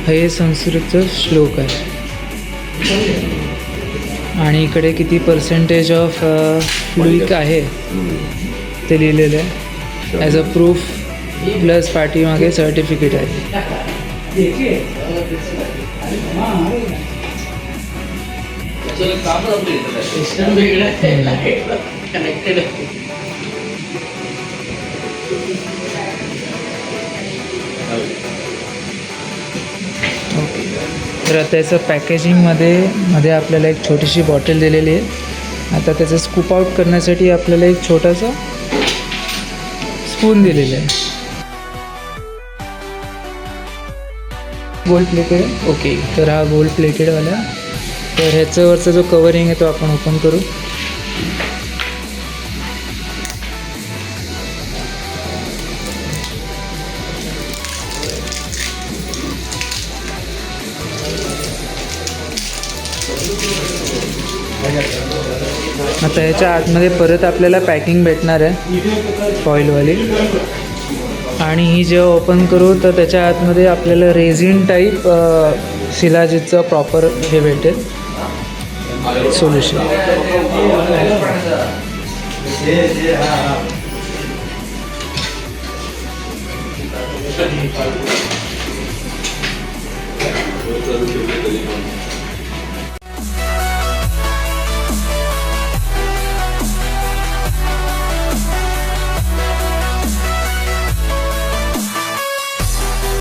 हे संस्कृतचं श्लोक आहे आणि इकडे किती पर्सेंटेज ऑफ फ्लुइक आहे ते लिहिलेलं आहे ॲज अ प्रूफ प्लस पाठीमागे सर्टिफिकेट आहे. तर आता त्याचं पॅकेजिंगमध्ये आपल्याला एक छोटीशी बॉटल दिलेली आहे. आता त्याचं स्कूप आउट करण्यासाठी आपल्याला एक छोटासा स्पून दिलेला आहे. गोल्ड प्लेटेड आहे. ओके, तर हा गोल्ड प्लेटेडवाला. तर ह्याच्यावरचा जो कवरिंग आहे तो आपण ओपन करू. आता ह्याच्या आतमध्ये परत आपल्याला पॅकिंग भेटणार आहे फॉईलवाली आणि ही जेव्हा ओपन करू तर त्याच्या आतमध्ये आपल्याला रेझिन टाईप शिलाजीतचं प्रॉपर हे भेटेल सोल्युशन.